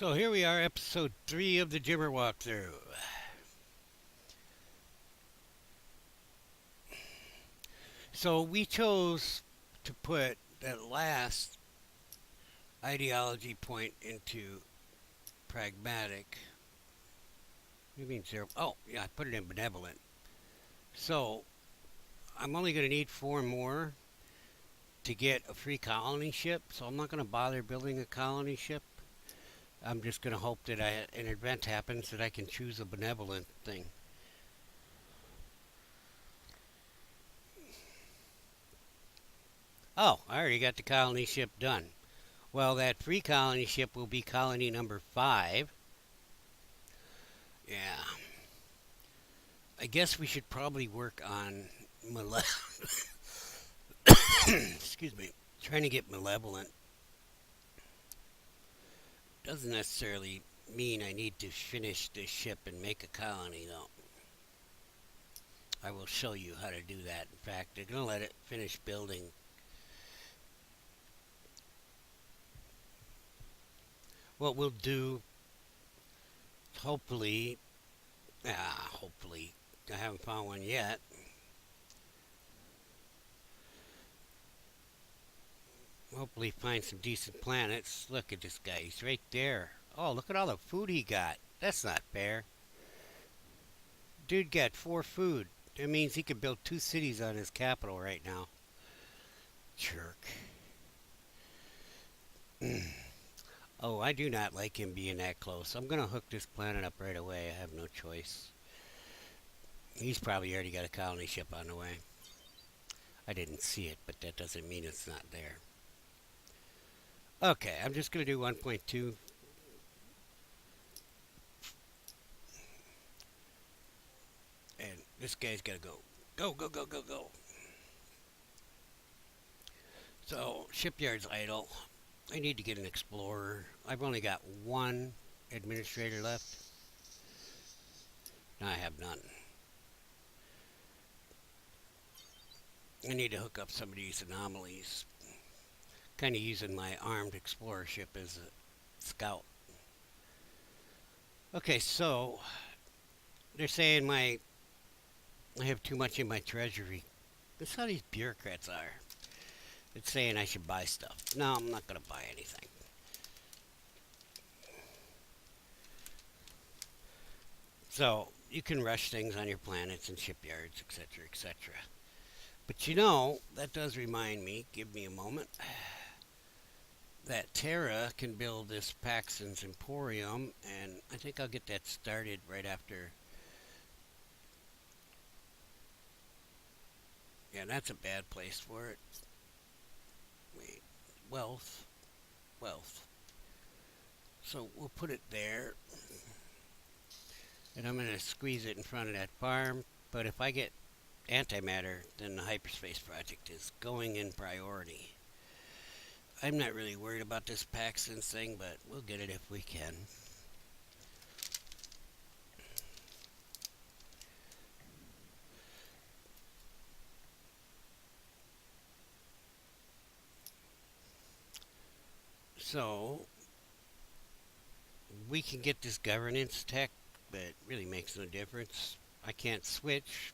So here we are, episode 3 of the Jimmer walkthrough. So we chose to put that last ideology point into pragmatic. You mean zero? Oh, yeah, I put it in benevolent. So I'm only going to need 4 more to get a free colony ship. So I'm not going to bother building a colony ship. I'm just going to hope that an event happens that I can choose a benevolent thing. Oh, I already got the colony ship done. Well, that free colony ship will be colony number 5. Yeah. I guess we should probably work on excuse me, trying to get malevolent. Doesn't necessarily mean I need to finish this ship and make a colony, though. I will show you how to do that. In fact, they're going to let it finish building. What we'll do, hopefully, hopefully, I haven't found one yet. Hopefully find some decent planets. Look at this guy. He's right there. Oh, look at all the food he got. That's not fair. Dude got 4 food. That means he could build 2 cities on his capital right now. Jerk. Oh, I do not like him being that close. I'm going to hook this planet up right away. I have no choice. He's probably already got a colony ship on the way. I didn't see it, but that doesn't mean it's not there. Okay, I'm just going to do 1.2. And this guy's got to go. Go, go, go, go, go. So, shipyard's idle. I need to get an explorer. I've only got 1 administrator left. No, I have none. I need to hook up some of these anomalies. Kind of using my armed explorer ship as a scout. Okay, so they're saying I have too much in my treasury. That's how these bureaucrats are. It's saying I should buy stuff. No, I'm not going to buy anything. So you can rush things on your planets and shipyards, etc., etc. But you know, that does remind me, give me a moment, that Terra can build this Paxton's Emporium, and I think I'll get that started right after. Yeah, that's a bad place for it. Wait, wealth, wealth. So we'll put it there, and I'm going to squeeze it in front of that farm. But if I get antimatter, then the hyperspace project is going in priority. I'm not really worried about this Paxton's thing, but we'll get it if we can. So we can get this governance tech, but it really makes no difference. I can't switch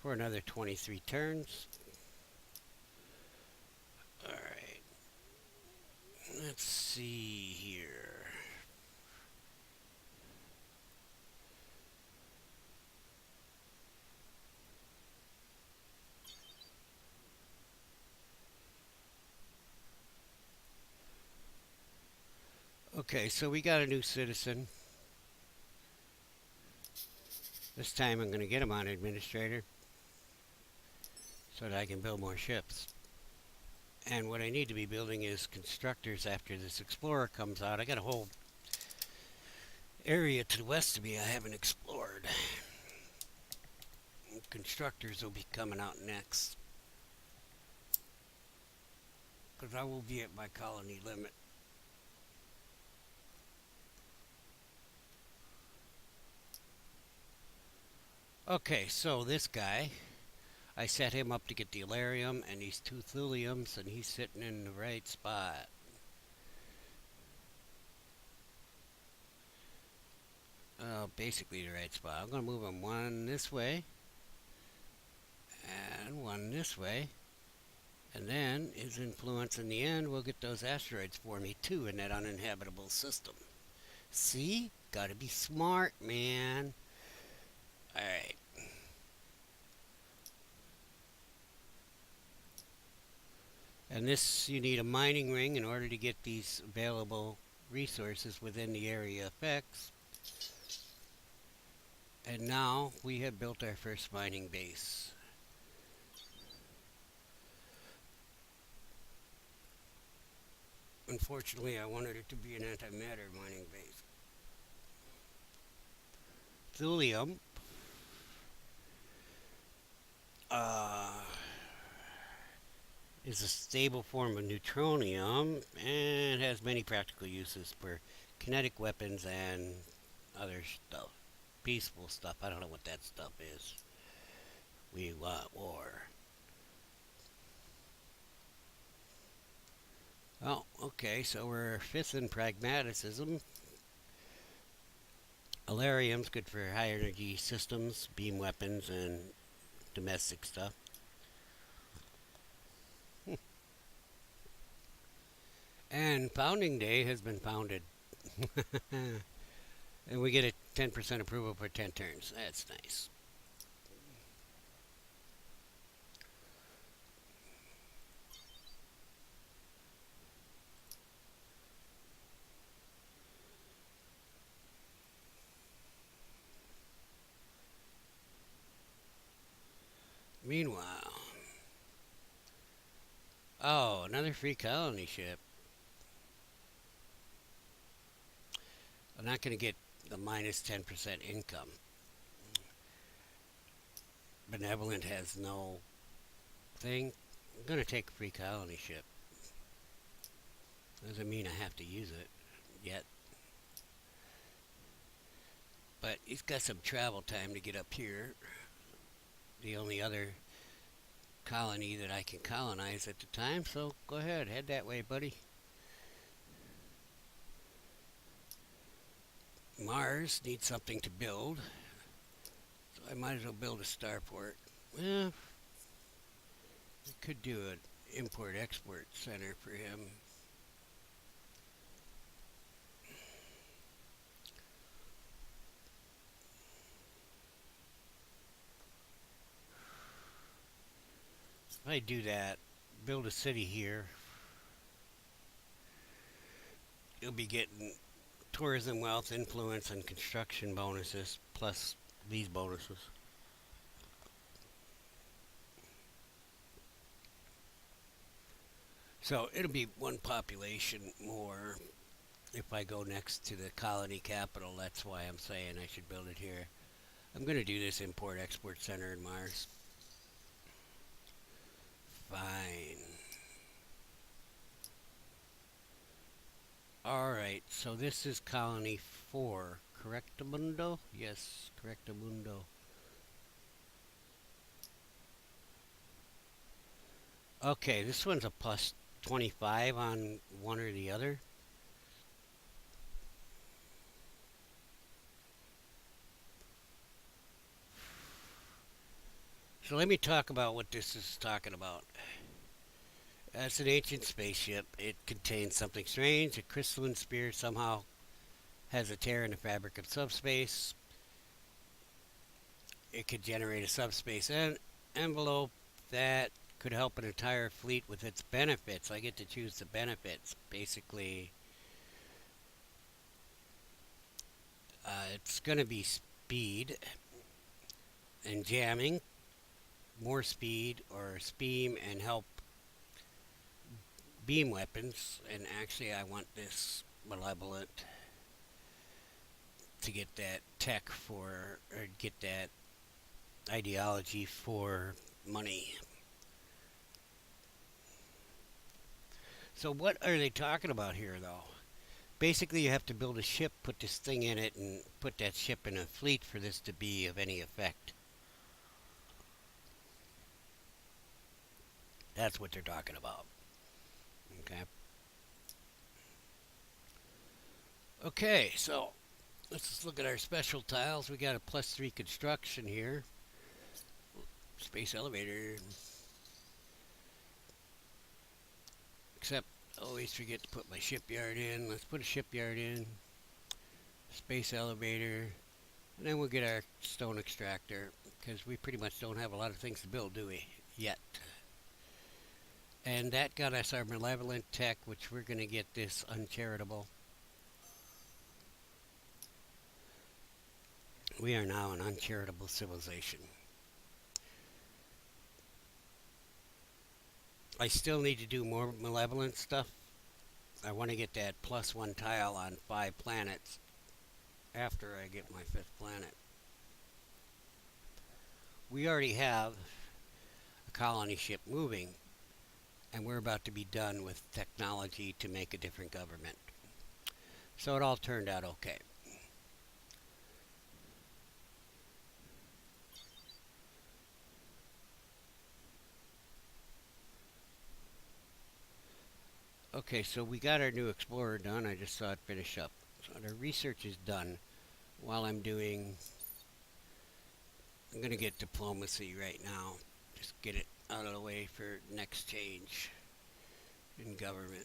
for another 23 turns. Alright. Let's see here. Okay, so we got a new citizen. This time I'm going to get him on administrator so that I can build more ships. And what I need to be building is constructors after this explorer comes out. I got a whole area to the west of me I haven't explored. Constructors will be coming out next, because I will be at my colony limit. Okay, so this guy, I set him up to get the Alarium and these 2 thuliums, and he's sitting in the right spot. basically the right spot. I'm going to move them one this way and one this way. And then his influence in the end will get those asteroids for me too in that uninhabitable system. See? Gotta be smart, man. Alright. And this, you need a mining ring in order to get these available resources within the area effects. And now we have built our first mining base. Unfortunately, I wanted it to be an antimatter mining base. Thulium uh, is a stable form of neutronium and has many practical uses for kinetic weapons and other stuff. Peaceful stuff. I don't know what that stuff is. We want war. Oh, okay, so we're fifth in pragmatism. Alarium's good for high energy systems, beam weapons, and domestic stuff. And Founding Day has been founded. And we get a 10% approval for 10 turns. That's nice. Meanwhile, oh, another free colony ship. I'm not going to get the minus 10% income. Benevolent has no thing. I'm going to take a free colony ship. Doesn't mean I have to use it yet. But he's got some travel time to get up here. The only other colony that I can colonize at the time, so go ahead, head that way, buddy. Mars needs something to build, so I might as well build a starport. Well, I could do an import-export center for him. If I do that, build a city here, you'll be getting tourism, wealth, influence, and construction bonuses, plus these bonuses. So it'll be one population more if I go next to the colony capital. That's why I'm saying I should build it here. I'm going to do this import-export center in Mars. Fine. Alright, so this is colony 4. Correctamundo? Yes, correctamundo. Okay, this one's a plus 25 on one or the other. So let me talk about what this is talking about. It's an ancient spaceship. It contains something strange. A crystalline sphere somehow has a tear in the fabric of subspace. It could generate a subspace envelope that could help an entire fleet with its benefits. I get to choose the benefits. Basically, it's going to be speed and jamming, more speed or steam, and help beam weapons. And actually, I want this malevolent to get that tech for, or get that ideology for money. So what are they talking about here, though? Basically, you have to build a ship, put this thing in it, and put that ship in a fleet for this to be of any effect. That's what they're talking about. Okay. Okay, so Let's just look at our special tiles. We got a +3 construction here. Space elevator. Except I always forget to put my shipyard in. Let's put a shipyard in. Space elevator. And then we'll get our stone extractor. Because we pretty much don't have a lot of things to build, do we? Yet. And that got us our malevolent tech, which we're going to get this uncharitable. We are now an uncharitable civilization. I still need to do more malevolent stuff. I want to get that +1 tile on 5 planets after I get my 5th planet. We already have a colony ship moving, and we're about to be done with technology to make a different government. So it all turned out okay. Okay, so we got our new explorer done. I just saw it finish up. So the research is done while I'm going to get diplomacy right now. Just get it out of the way for next change in government.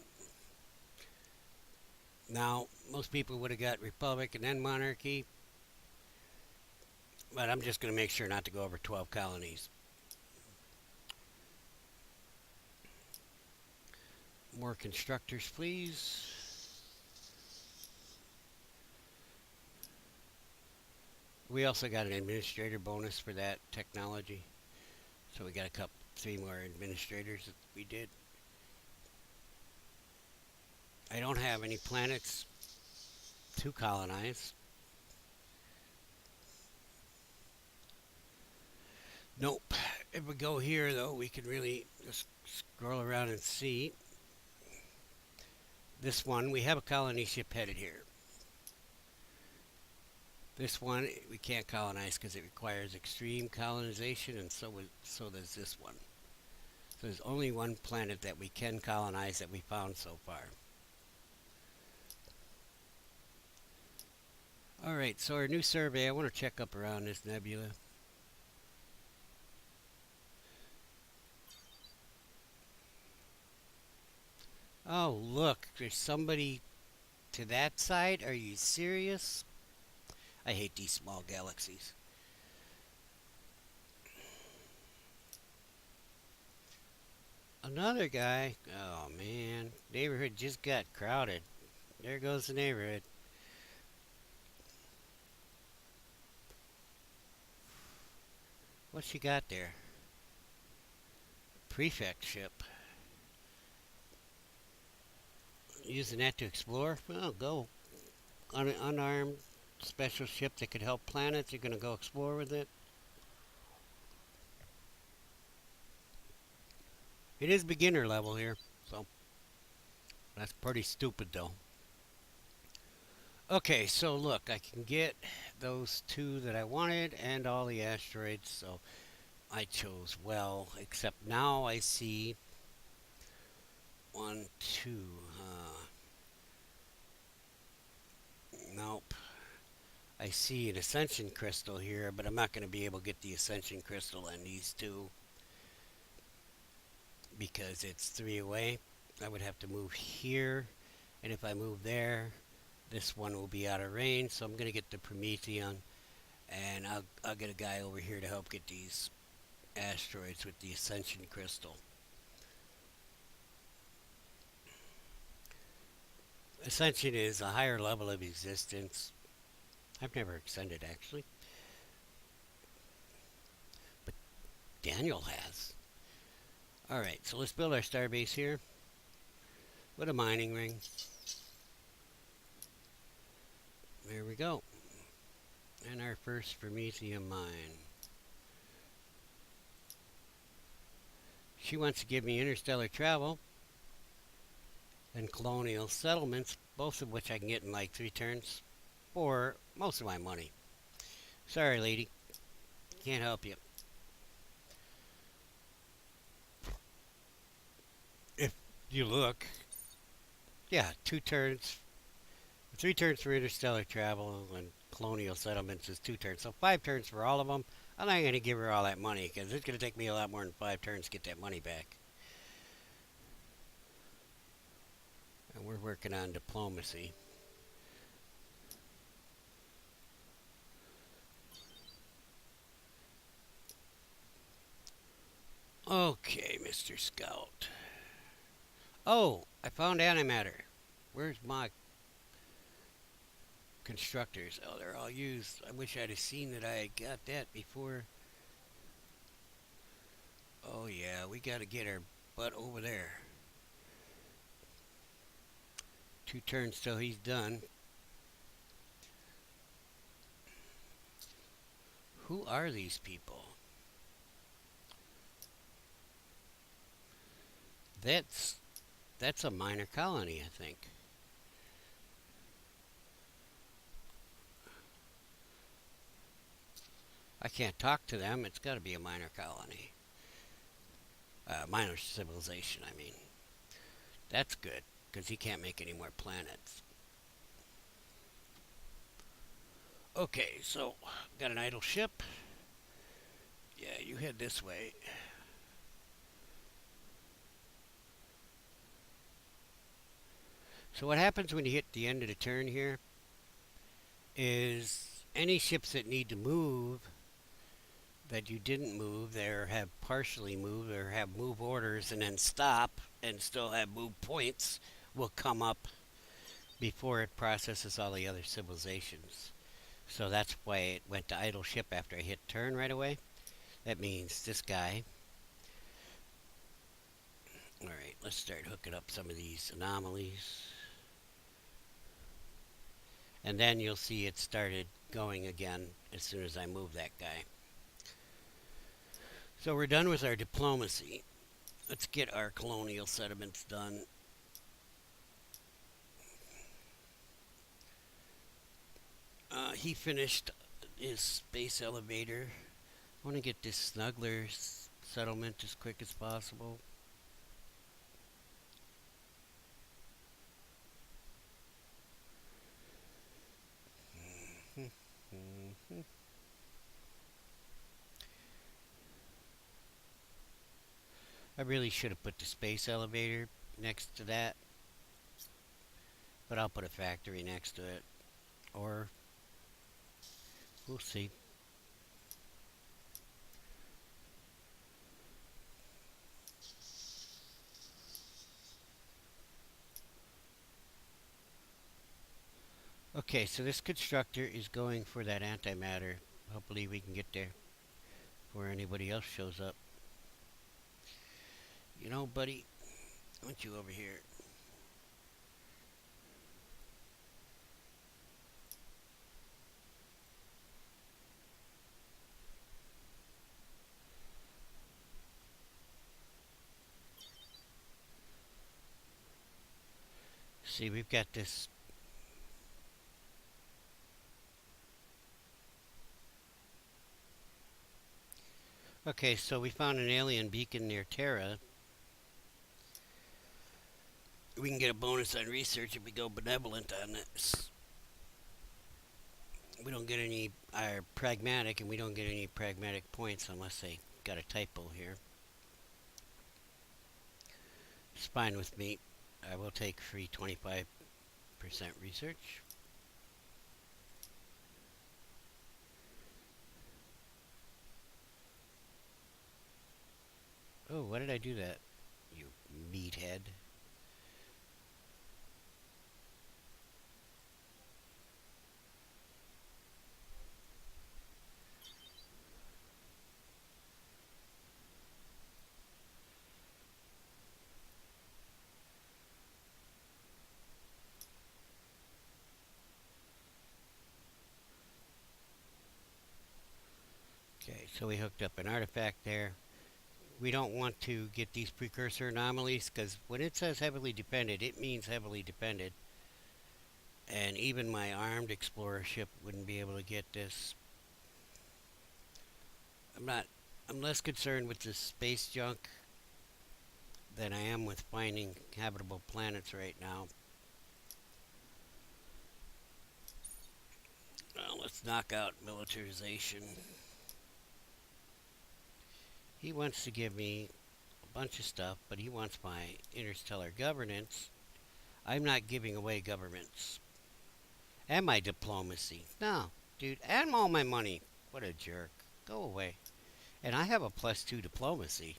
Now, most people would have got republic and then monarchy, but I'm just going to make sure not to go over 12 colonies. More constructors, please. We also got an administrator bonus for that technology. So we got 3 more administrators that we did. I don't have any planets to colonize. Nope. If we go here, though, we can really just scroll around and see. This one, we have a colony ship headed here. This one, we can't colonize because it requires extreme colonization, and so does this one. So there's only one planet that we can colonize that we found so far. Alright, so our new survey, I want to check up around this nebula. Oh, look, there's somebody to that side? Are you serious? I hate these small galaxies. Another guy. Oh, man. Neighborhood just got crowded. There goes the neighborhood. What she got there? Prefect ship. Using that to explore? Well, go. On an unarmed special ship that could help planets, you're going to go explore with it? It is beginner level here, so that's pretty stupid though. Okay, so look, I can get those 2 that I wanted and all the asteroids, so I chose well, except now I see 1, 2, nope. I see an ascension crystal here, but I'm not going to be able to get the ascension crystal on these 2 because it's 3 away. I would have to move here, and if I move there, this one will be out of range, so I'm going to get the Promethean, and I'll get a guy over here to help get these asteroids with the ascension crystal. Ascension is a higher level of existence. I've never ascended actually, but Daniel has. Alright, so let's build our starbase here with a mining ring. There we go. And our first Promethean mine. She wants to give me interstellar travel and colonial settlements, both of which I can get in like 3 turns for most of my money. Sorry, lady. Can't help you. If you look, yeah, 2 turns 3 turns for interstellar travel and colonial settlements is 2 turns. So 5 turns for all of them. I'm not going to give her all that money because it's going to take me a lot more than 5 turns to get that money back. And we're working on diplomacy. Okay, Mr. Scout. Oh, I found antimatter. Where's my constructors? Oh, they're all used. I wish I'd have seen that I had got that before. Oh, yeah, we got to get our butt over there. 2 turns till he's done. Who are these people? That's that's a minor colony, I think. I can't talk to them. It's got to be a minor colony. Minor civilization, I mean. That's good, because he can't make any more planets. Okay, so got an idle ship. Yeah, you head this way. So what happens when you hit the end of the turn here is any ships that need to move that you didn't move, or have partially moved, or have move orders and then stop and still have move points, will come up before it processes all the other civilizations. So that's why it went to idle ship after I hit turn right away. That means this guy. Alright, let's start hooking up some of these anomalies. And then you'll see it started going again as soon as I move that guy. So we're done with our diplomacy. Let's get our colonial settlements done. He finished his space elevator. I want to get this snuggler settlement as quick as possible. I really should have put the space elevator next to that, but I'll put a factory next to it, or we'll see. Okay, so this constructor is going for that antimatter. Hopefully we can get there before anybody else shows up. You know, buddy, I want you over here. See, we've got this. Okay, so we found an alien beacon near Terra. We can get a bonus on research if we go benevolent on this. We don't get any pragmatic, and we don't get any pragmatic points unless they got a typo here. It's fine with me. I will take free 25% research. Oh, why did I do that? You meathead. Okay, so we hooked up an artifact there. We don't want to get these precursor anomalies because when it says heavily depended, it means heavily depended. And even my armed explorer ship wouldn't be able to get this. I'm less concerned with this space junk than I am with finding habitable planets right now. Let's knock out militarization. He wants to give me a bunch of stuff, but he wants my interstellar governance. I'm not giving away governments. And my diplomacy. No, dude, and all my money. What a jerk. Go away. And I have a +2 diplomacy.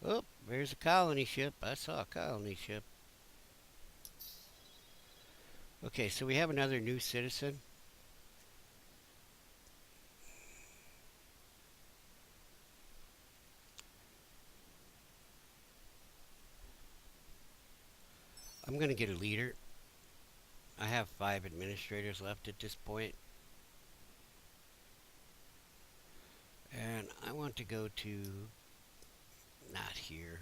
Oh, there's a colony ship. I saw a colony ship. Okay, so we have another new citizen. I'm going to get a leader. I have 5 administrators left at this point. And I want to go to, not here,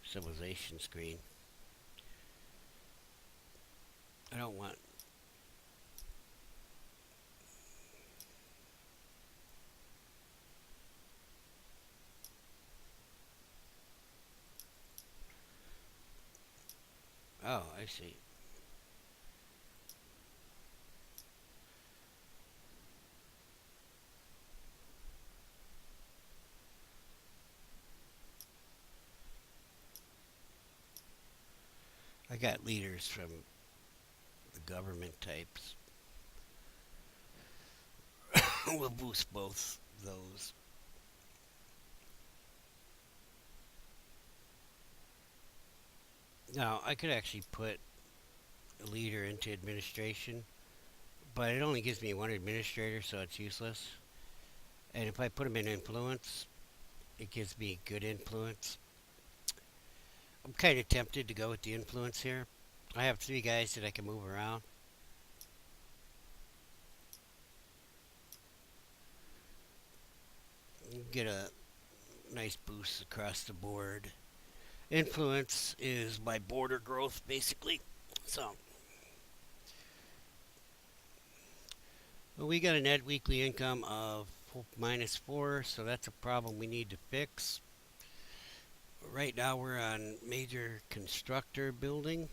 civilization screen. I don't want, oh, I see. I got leaders from the government types. We'll boost both those. Now, I could actually put a leader into administration, but it only gives me 1 administrator, so it's useless. And if I put him in influence, it gives me good influence. I'm kind of tempted to go with the influence here. I have 3 guys that I can move around. Get a nice boost across the board. Influence is my border growth, basically. So, well, we got a net weekly income of -4, so that's a problem we need to fix. Right now we're on major constructor building.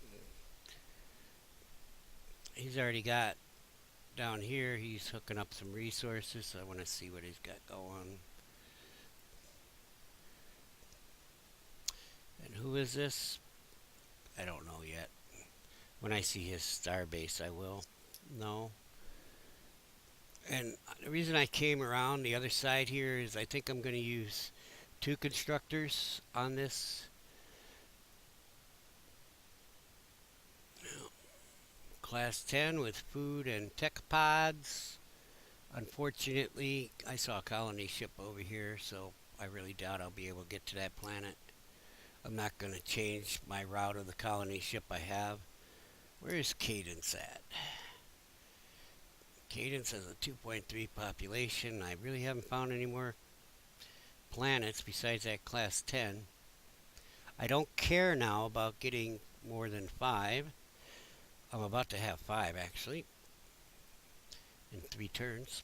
He's already got down here, he's hooking up some resources, so I want to see what he's got going. And who is this? I don't know yet. When I see his star base, I will know. And the reason I came around the other side here is I think I'm going to use 2 constructors on this. Class 10 with food and tech pods. Unfortunately, I saw a colony ship over here, so I really doubt I'll be able to get to that planet. I'm not going to change my route of the colony ship I have. Where is Cadence at? Cadence has a 2.3 population. I really haven't found any more planets besides that class 10. I don't care now about getting more than 5. I'm about to have 5 actually in 3 turns.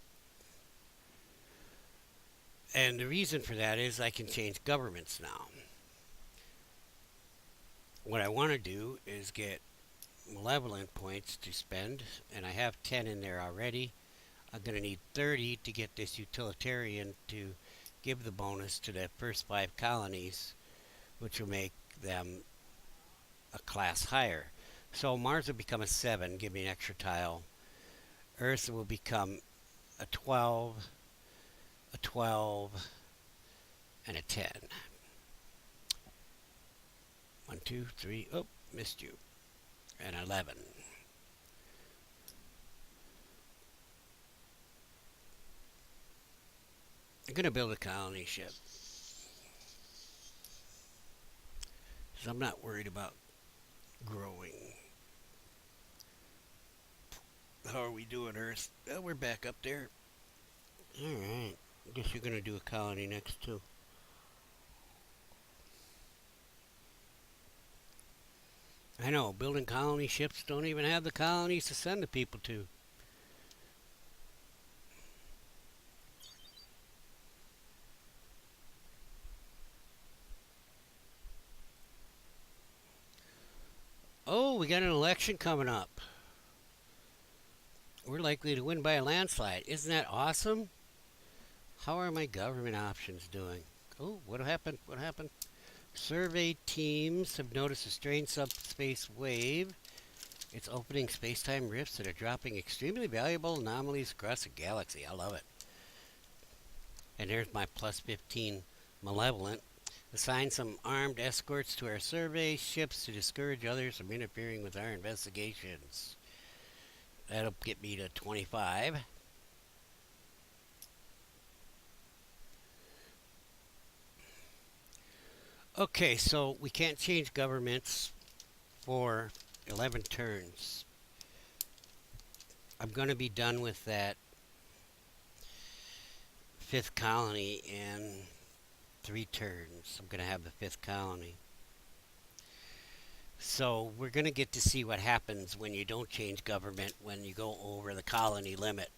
And the reason for that is I can change governments now. What I want to do is get malevolent points to spend, and I have 10 in there already. I'm going to need 30 to get this utilitarian to give the bonus to the first 5 colonies, which will make them a class higher. So Mars will become a 7, give me an extra tile. Earth will become a 12, a 12, and a 10. 1, 2, 3, oh, missed you. And 11. I'm going to build a colony ship. Because I'm not worried about growing. How are we doing, Earth? Oh, we're back up there. Alright. I guess you're going to do a colony next, too. I know, building colony ships don't even have the colonies to send the people to. Oh, we got an election coming up. We're likely to win by a landslide. Isn't that awesome? How are my government options doing? Oh, what happened? What happened? Survey teams have noticed a strange subspace wave. It's opening space-time rifts that are dropping extremely valuable anomalies across the galaxy. I love it. And there's my plus 15 malevolent. Assign some armed escorts to our survey ships to discourage others from interfering with our investigations. That'll get me to 25. Okay, so we can't change governments for 11 turns. I'm going to be done with that fifth colony in 3 turns. I'm going to have the fifth colony. So we're going to get to see what happens when you don't change government when you go over the colony limit.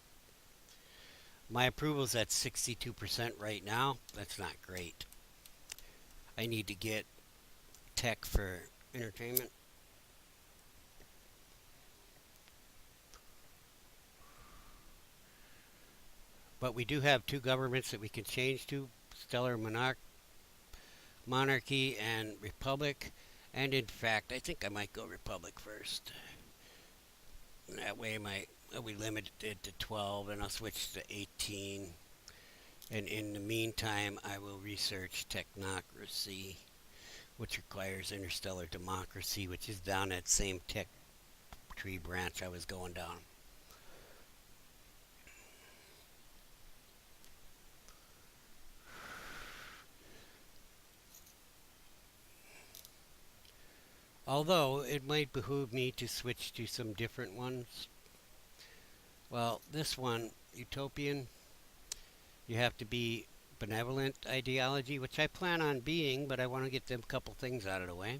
My approval's at 62% right now. That's not great. I need to get tech for entertainment. But we do have 2 governments that we can change to, Stellar Monarchy and Republic. And in fact, I think I might go Republic first. That way we limit it to 12 and I'll switch to 18. And in the meantime, I will research technocracy, which requires interstellar democracy, which is down that same tech tree branch I was going down. Although it might behoove me to switch to some different ones. Well, this one, Utopian, you have to be benevolent ideology, which I plan on being, but I want to get them couple things out of the way.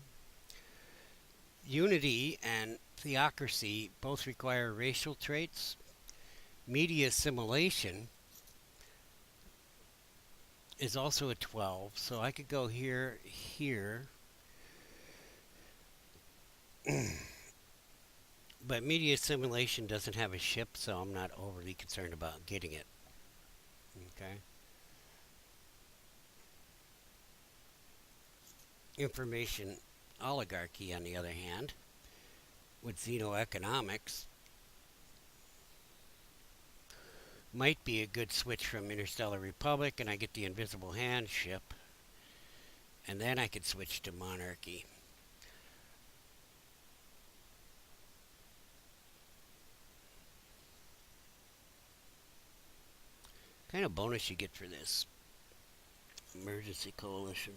Unity and theocracy both require racial traits. Media assimilation is also a 12, so I could go here, here. But media assimilation doesn't have a ship, so I'm not overly concerned about getting it. Okay. Information oligarchy, on the other hand, with xenoeconomics, might be a good switch from Interstellar Republic, and I get the Invisible Hand ship, and then I could switch to Monarchy. Kind of bonus you get for this emergency coalition.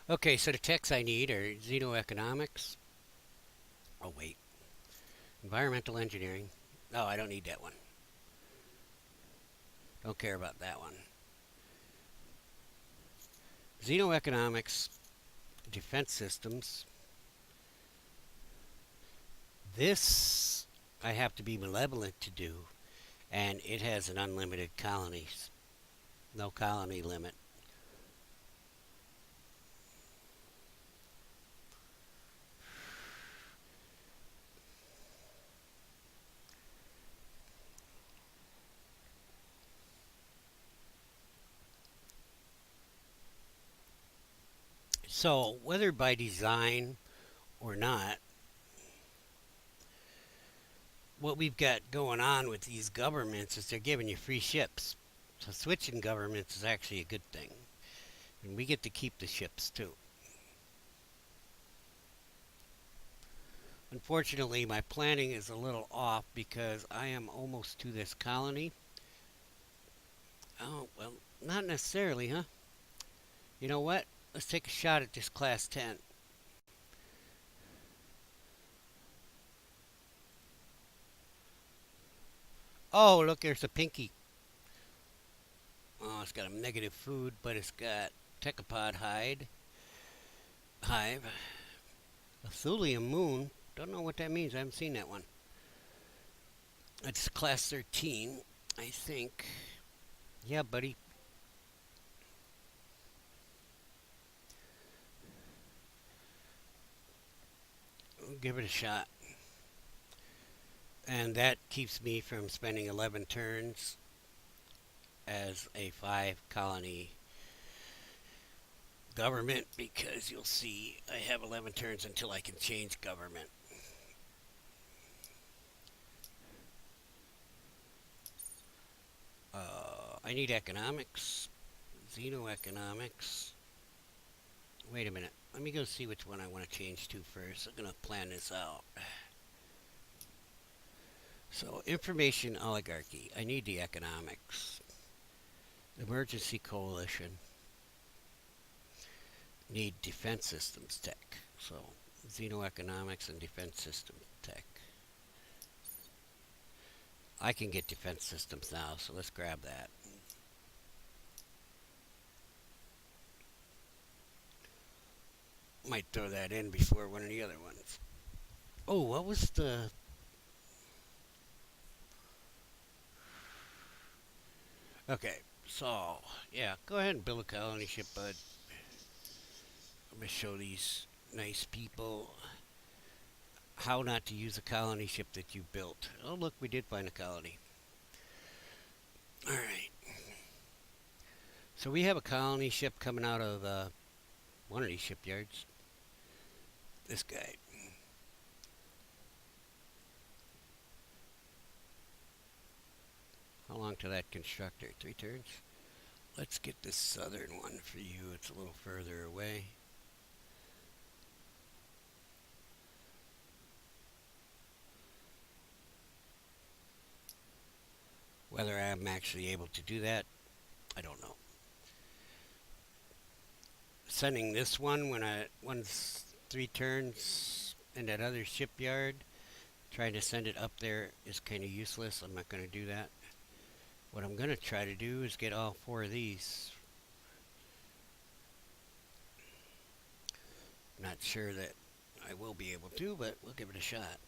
Okay, so the techs I need are xenoeconomics. Oh, wait. Environmental engineering. Oh, I don't need that one. Don't care about that one. Xenoeconomics, defense systems. This I have to be malevolent to do, and it has an unlimited colonies. No colony limit. So, whether by design or not, what we've got going on with these governments is they're giving you free ships. So, switching governments is actually a good thing. And we get to keep the ships too. Unfortunately, my planning is a little off because I am almost to this colony. Oh, well, not necessarily, huh? You know what? Let's take a shot at this class 10. Oh, look, there's a pinky. Oh, it's got a negative food, but it's got Techopod hive. A thulium moon. Don't know what that means. I haven't seen that one. It's class 13, I think. Yeah, buddy. I'll give it a shot. And that keeps me from spending 11 turns as a 5 colony government because you'll see I have 11 turns until I can change government. I need economics, xenoeconomics. Wait a minute. Let me go see which one I want to change to first. I'm going to plan this out. So, information oligarchy. I need the economics. Emergency coalition. Need defense systems tech. So, xenoeconomics and defense systems tech. I can get defense systems now, so let's grab that. Might throw that in before one of the other ones. Oh, what was the... Okay, so, yeah, go ahead and build a colony ship, bud. I'm going to show these nice people how not to use a colony ship that you built. Oh, look, we did find a colony. Alright. So we have a colony ship coming out of one of these shipyards. This guy. How long to that constructor? 3 turns? Let's get this southern one for you. It's a little further away. Whether I'm actually able to do that, I don't know. Sending this one when one's 3 turns in that other shipyard, trying to send it up there is kind of useless. I'm not going to do that. What I'm going to try to do is get all 4 of these. Not sure that I will be able to, but we'll give it a shot.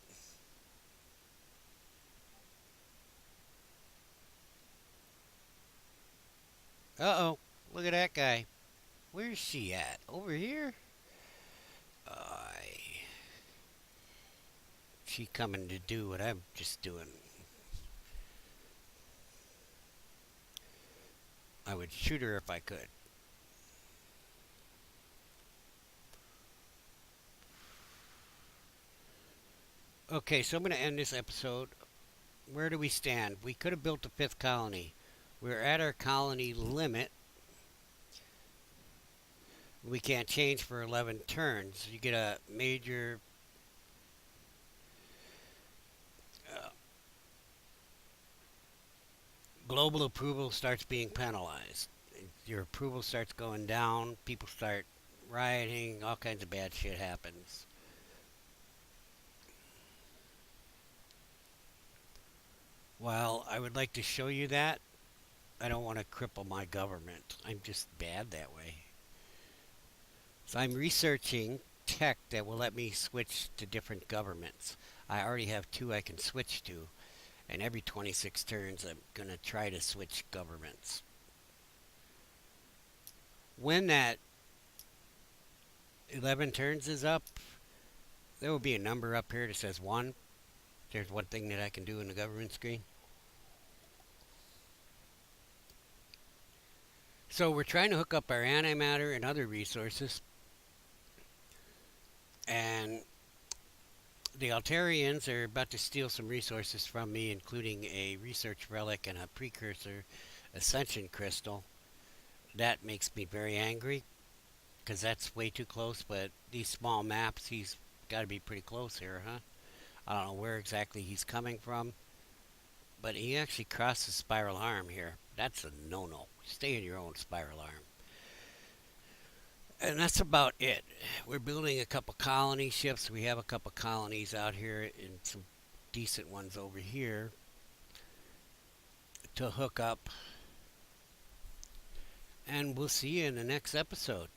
Uh-oh, look at that guy. Where's she at? Over here? She coming to do what I'm just doing. I would shoot her if I could. Okay, so I'm going to end this episode. Where do we stand? We could have built a 5th colony. We're at our colony limit. We can't change for 11 turns. You get a major global approval starts being penalized. Your approval starts going down. People start rioting. All kinds of bad shit happens. While I would like to show you that, I don't want to cripple my government. I'm just bad that way. So I'm researching tech that will let me switch to different governments. I already have 2 I can switch to. And every 26 turns, I'm going to try to switch governments. When that 11 turns is up, there will be a number up here that says 1. There's one thing that I can do in the government screen. So we're trying to hook up our antimatter and other resources. And the Altarians are about to steal some resources from me, including a research relic and a precursor ascension crystal. That makes me very angry, because that's way too close, but these small maps, he's got to be pretty close here, huh? I don't know where exactly he's coming from, but he actually crossed the spiral arm here. That's a no-no. Stay in your own spiral arm. And that's about it. We're building a couple colony ships. We have a couple colonies out here and some decent ones over here to hook up. And we'll see you in the next episode.